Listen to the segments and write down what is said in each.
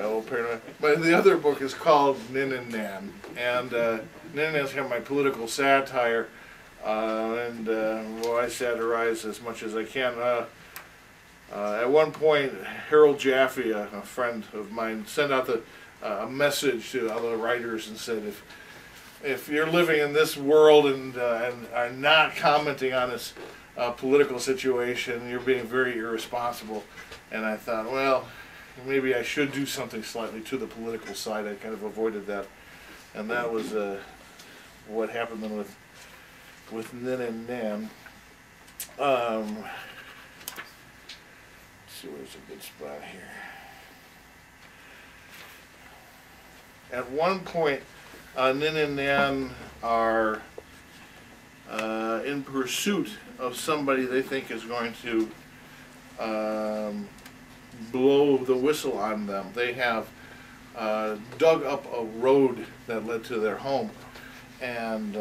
apparently. But the other book is called Nin and Nan. And Nin and Nan's kind of my political satire. Well, I satirize as much as I can. At one point, Harold Jaffe, a friend of mine, sent out a message to other writers and said, if you're living in this world and are not commenting on this political situation, you're being very irresponsible. And I thought, well, maybe I should do something slightly to the political side. I kind of avoided that. And that was what happened then with Nin and Nan. Let's see where's a good spot here. At one point, Nin and Nan are in pursuit of somebody they think is going to blow the whistle on them. They have dug up a road that led to their home and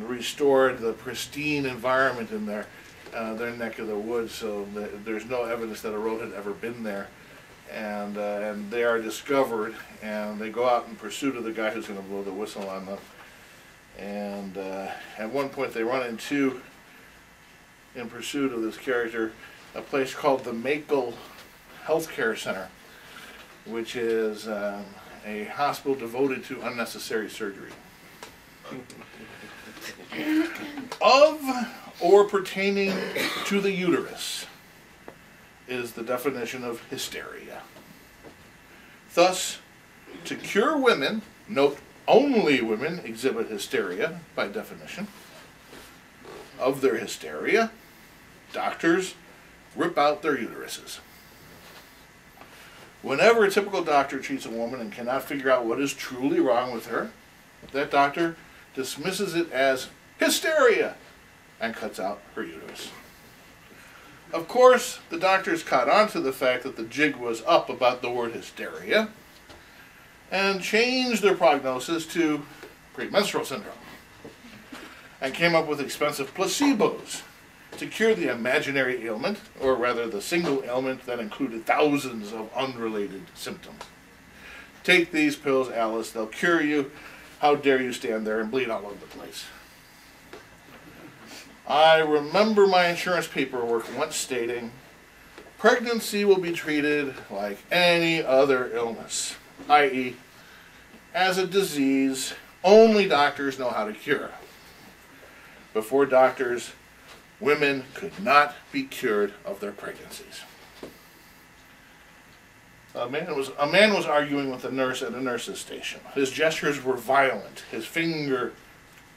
restored the pristine environment in their neck of the woods, so there's no evidence that a road had ever been there. And they are discovered, and they go out in pursuit of the guy who's going to blow the whistle on them. And at one point they run into, in pursuit of this character, a place called the Makel Healthcare Center, which is a hospital devoted to unnecessary surgery. Of or pertaining to the uterus is the definition of hysteria. Thus, to cure women, note only women exhibit hysteria by definition. Of their hysteria, doctors rip out their uteruses. Whenever a typical doctor treats a woman and cannot figure out what is truly wrong with her, that doctor dismisses it as hysteria and cuts out her uterus. Of course, the doctors caught on to the fact that the jig was up about the word hysteria and changed their prognosis to premenstrual syndrome and came up with expensive placebos to cure the imaginary ailment, or rather the single ailment that included thousands of unrelated symptoms. Take these pills, Alice, they'll cure you. How dare you stand there and bleed all over the place? I remember my insurance paperwork once stating, pregnancy will be treated like any other illness, i.e., as a disease only doctors know how to cure. Before doctors, women could not be cured of their pregnancies. A man was arguing with a nurse at a nurse's station. His gestures were violent, his finger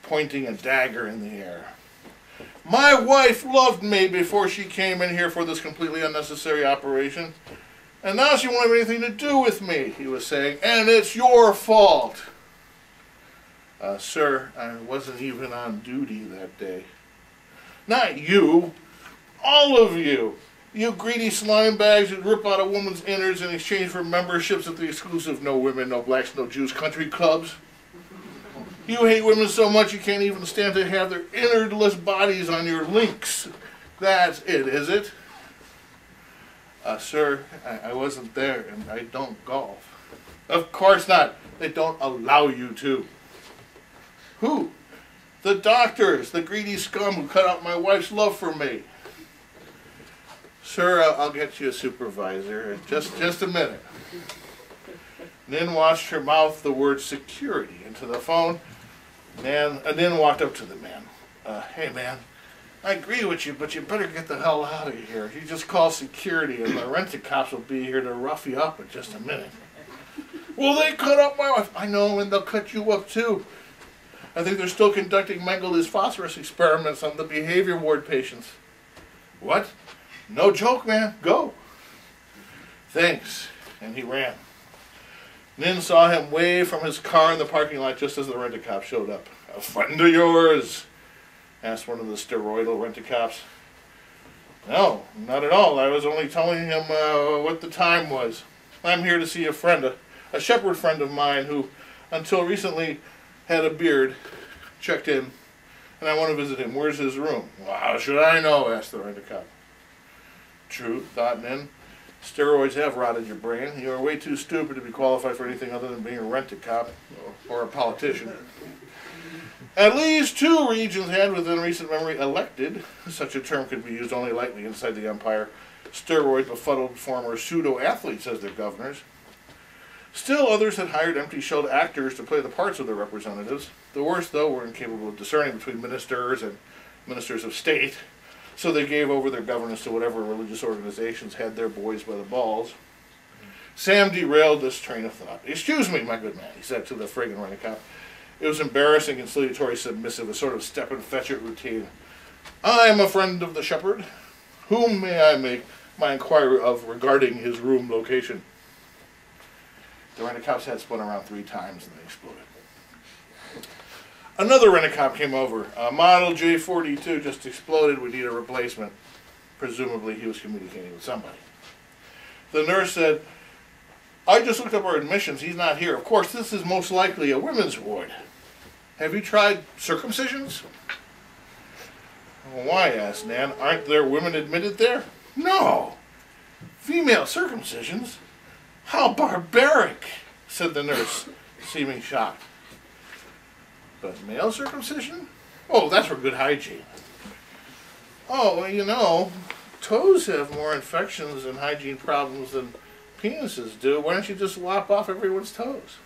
pointing a dagger in the air. My wife loved me before she came in here for this completely unnecessary operation, and now she won't have anything to do with me, he was saying, and it's your fault. Sir, I wasn't even on duty that day. Not you, all of you. You greedy slime bags who rip out a woman's innards in exchange for memberships at the exclusive No Women, No Blacks, No Jews country clubs. You hate women so much you can't even stand to have their innardless bodies on your links. That's it, is it? Sir, I wasn't there and I don't golf. Of course not. They don't allow you to. Who? The doctors, the greedy scum who cut out my wife's love for me. Sir, I'll get you a supervisor. Just a minute. Nin watched her mouth the word security into the phone. Nin walked up to the man. Hey, man, I agree with you, but you better get the hell out of here. You just call security, and the rent-a-cops will be here to rough you up in just a minute. Well, they cut up my wife. I know, and they'll cut you up, too. I think they're still conducting manganese phosphorus experiments on the behavior ward patients. What? No joke, man. Go. Thanks. And he ran. Nin saw him wave from his car in the parking lot just as the rent-a-cop showed up. A friend of yours? Asked one of the steroidal rent-a-cops. No, not at all. I was only telling him what the time was. I'm here to see a friend, a shepherd friend of mine who, until recently, had a beard, checked in, and I want to visit him. Where's his room? Well, how should I know? Asked the rent-a-cop. True, thought Nin. Steroids have rotted your brain. You are way too stupid to be qualified for anything other than being a rent-a-cop or a politician. At least 2 regions had within recent memory elected, such a term could be used only lightly inside the empire, steroid-befuddled former pseudo-athletes as their governors. Still others had hired empty-shelled actors to play the parts of their representatives. The worst, though, were incapable of discerning between ministers and ministers of state, so they gave over their governance to whatever religious organizations had their boys by the balls. Sam derailed this train of thought. "Excuse me, my good man," he said to the friggin' rent-a-cop. It was embarrassing, conciliatory, submissive, a sort of step-and-fetch-it routine. "I am a friend of the shepherd. Whom may I make my inquiry of regarding his room location?" The rent-a-cop's head spun around 3 times and then exploded. Another rent-a-cop came over. Model J42 just exploded. We need a replacement. Presumably he was communicating with somebody. The nurse said, "I just looked up our admissions. He's not here. Of course, this is most likely a women's ward. Have you tried circumcisions?" "Why?" asked Nan. "Aren't there women admitted there?" "No. Female circumcisions? How barbaric," said the nurse, seeming shocked. "But male circumcision? Oh, that's for good hygiene." "Oh, well, you know, toes have more infections and hygiene problems than penises do. Why don't you just lop off everyone's toes?"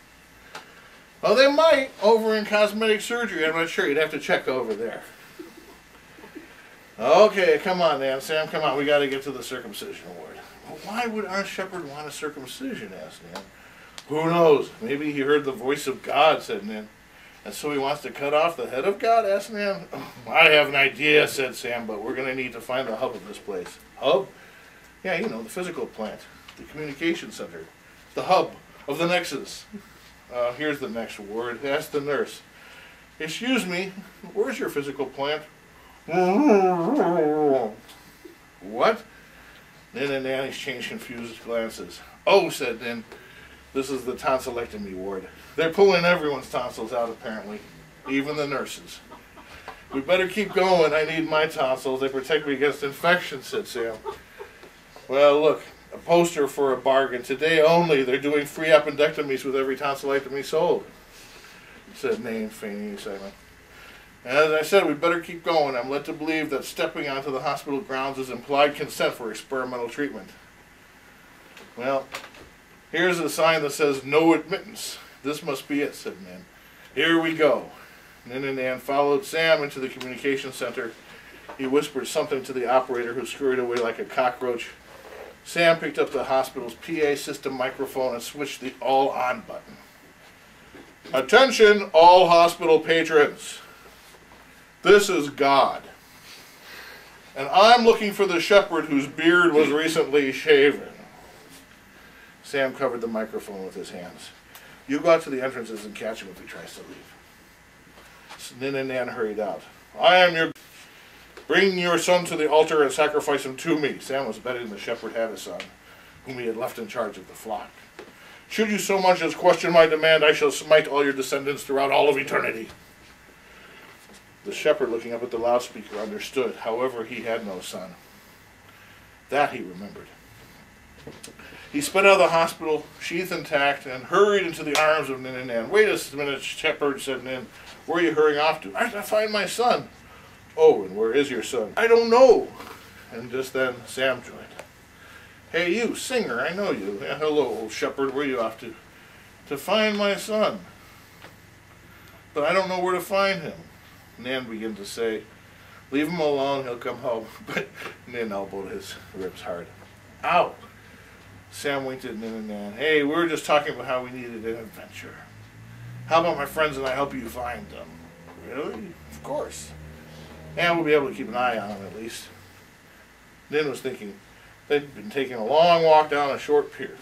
"Well, they might over in cosmetic surgery. I'm not sure. You'd have to check over there." "Okay, come on, Nan. Sam, come on. We got to get to the circumcision ward." "Well, why would our shepherd want a circumcision?" asked Nan. "Who knows? Maybe he heard the voice of God," said Nan. "And so he wants to cut off the head of God?" asked Nan. "I have an idea," said Sam, "but we're going to need to find the hub of this place." "Hub?" "Yeah, you know, the physical plant, the communication center, the hub of the nexus." Here's the next word. Asked the nurse. "Excuse me, where's your physical plant?" "What?" Nin and Nan exchanged confused glances. "Oh," said Nin, "this is the tonsillectomy ward. They're pulling everyone's tonsils out, apparently, even the nurses." "We better keep going. I need my tonsils. They protect me against infection," said Sam. "Well, look, a poster for a bargain. Today only, they're doing free appendectomies with every tonsillectomy sold," said Nan, feigning excitement. "As I said, we better keep going. I'm led to believe that stepping onto the hospital grounds is implied consent for experimental treatment." "Well, here's a sign that says no admittance. This must be it," said Nan. "Here we go." Nin and Nan followed Sam into the communication center. He whispered something to the operator, who scurried away like a cockroach. Sam picked up the hospital's PA system microphone and switched the all-on button. "Attention, all hospital patrons. This is God. And I'm looking for the shepherd whose beard was recently shaven." Sam covered the microphone with his hands. "You go out to the entrances and catch him if he tries to leave." Nin and Nan hurried out. "I am your... Bring your son to the altar and sacrifice him to me." Sam was betting the shepherd had a son, whom he had left in charge of the flock. "Should you so much as question my demand, I shall smite all your descendants throughout all of eternity." The shepherd, looking up at the loudspeaker, understood. However, he had no son. That he remembered. He sped out of the hospital, sheath intact, and hurried into the arms of Nin and Nan. "Wait a minute, shepherd," said Nin. "Where are you hurrying off to?" "I have to find my son." "Oh, and where is your son?" "I don't know." And just then, Sam joined. "Hey, you, singer, I know you." "Yeah, hello, old shepherd, where are you off to?" "To find my son. But I don't know where to find him." Nan began to say, "Leave him alone, he'll come home." But Nin elbowed his ribs hard. "Ow!" Sam winked at Nin and Nan. "Hey, we were just talking about how we needed an adventure. How about my friends and I help you find them?" "Really? Of course. And we'll be able to keep an eye on them at least." Nin was thinking they'd been taking a long walk down a short pier.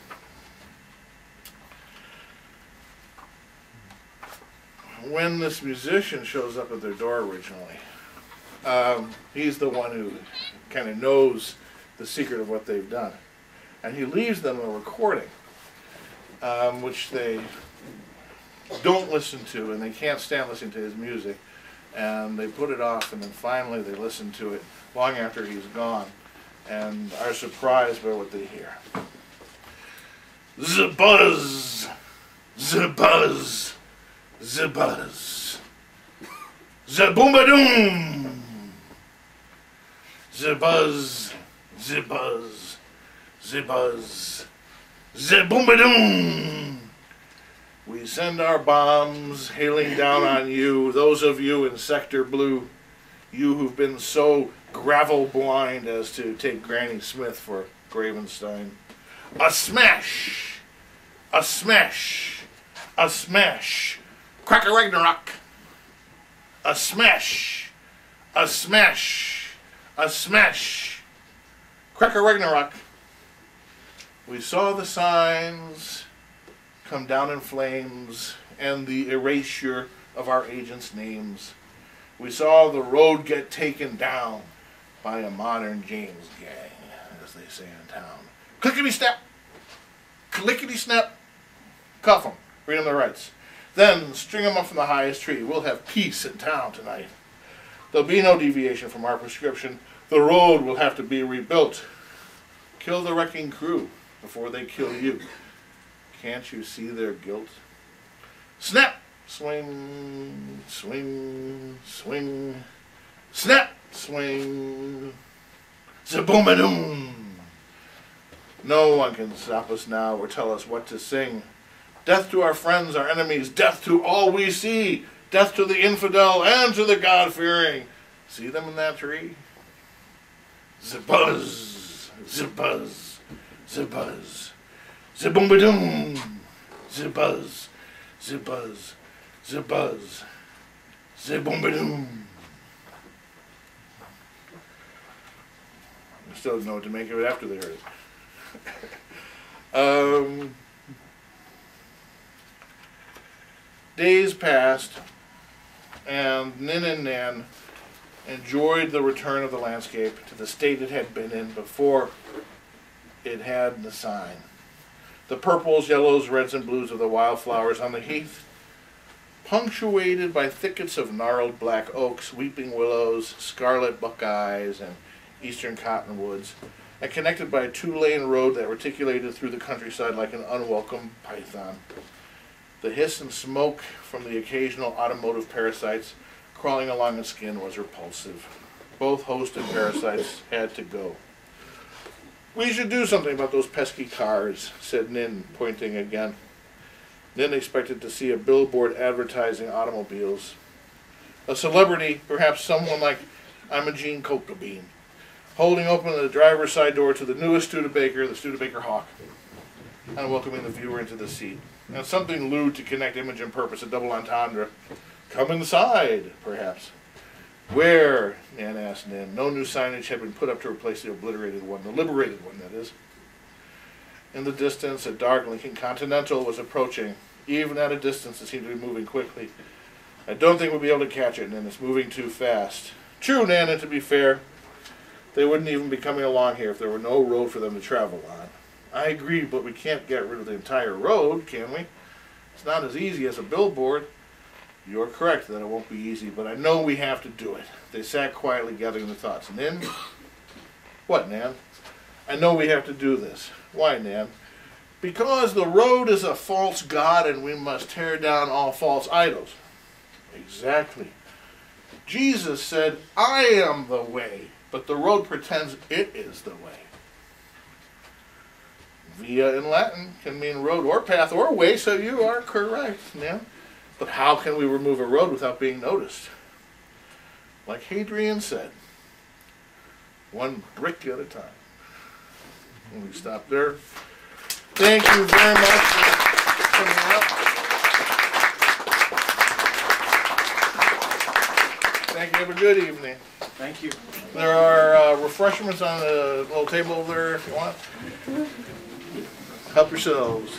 When this musician shows up at their door originally, he's the one who kind of knows the secret of what they've done. And he leaves them a recording, which they don't listen to, and they can't stand listening to his music. And they put it off, and then finally they listen to it long after he's gone. and are surprised by what they hear. Z-buzz, z-buzz, z-buzz, z-boom-a-doom, z-buzz, z-buzz, z-buzz, z-boom-a-doom. We send our bombs hailing down on you, those of you in Sector Blue, you who've been so gravel blind as to take Granny Smith for Gravenstein. A smash! A smash! A smash! Cracker Ragnarok! A smash! A smash! A smash! Cracker Ragnarok! We saw the signs come down in flames and the erasure of our agents' names. We saw the road get taken down by a modern James gang, as they say in town. Clickety-snap! Clickety-snap! Cuff 'em. Read 'em their rights. Then string 'em up from the highest tree. We'll have peace in town tonight. There'll be no deviation from our prescription. The road will have to be rebuilt. Kill the wrecking crew before they kill you. Can't you see their guilt? Snap! Swing, swing, swing. Snap! Swing. Zaboom-a-doom! No one can stop us now or tell us what to sing. Death to our friends, our enemies, death to all we see, death to the infidel and to the God-fearing. See them in that tree? Zibuzz, zibuzz, zibuzz, ziboom-a-doom, zibuzz, zibuzz, zibuzz, ziboom-a-doom. I still don't know what to make of it after they heard it. Days passed, and Nin and Nan enjoyed the return of the landscape to the state it had been in before it had the sign. The purples, yellows, reds, and blues of the wildflowers on the heath, punctuated by thickets of gnarled black oaks, weeping willows, scarlet buckeyes, and eastern cottonwoods, and connected by a two-lane road that reticulated through the countryside like an unwelcome python. The hiss and smoke from the occasional automotive parasites crawling along its skin was repulsive. Both host and parasites had to go. We should do something about those pesky cars, said Nin, pointing again. Nin expected to see a billboard advertising automobiles. A celebrity, perhaps someone like Imogene Coca-Bean, holding open the driver's side door to the newest Studebaker, the Studebaker Hawk, and welcoming the viewer into the seat. And something lewd to connect image and purpose, a double entendre. Come inside, perhaps. Where? Nan asked Nin. No new signage had been put up to replace the obliterated one, the liberated one, that is. In the distance, a dark Lincoln Continental was approaching. Even at a distance, it seemed to be moving quickly. I don't think we'll be able to catch it, Nin. It's moving too fast. True, Nan, and to be fair, they wouldn't even be coming along here if there were no road for them to travel on. I agree, but we can't get rid of the entire road, can we? It's not as easy as a billboard. You're correct that it won't be easy, but I know we have to do it. They sat quietly gathering their thoughts. And then, what, Nan? I know we have to do this. Why, Nan? Because the road is a false god and we must tear down all false idols. Exactly. Jesus said, I am the way, but the road pretends it is the way. Via in Latin can mean road or path or way, so you are correct, Nan. But how can we remove a road without being noticed? Like Hadrian said, one brick at a time. And we stop there. Thank you very much for coming out. Thank you. Have a good evening. Thank you. There are refreshments on the little table over there if you want. Help yourselves.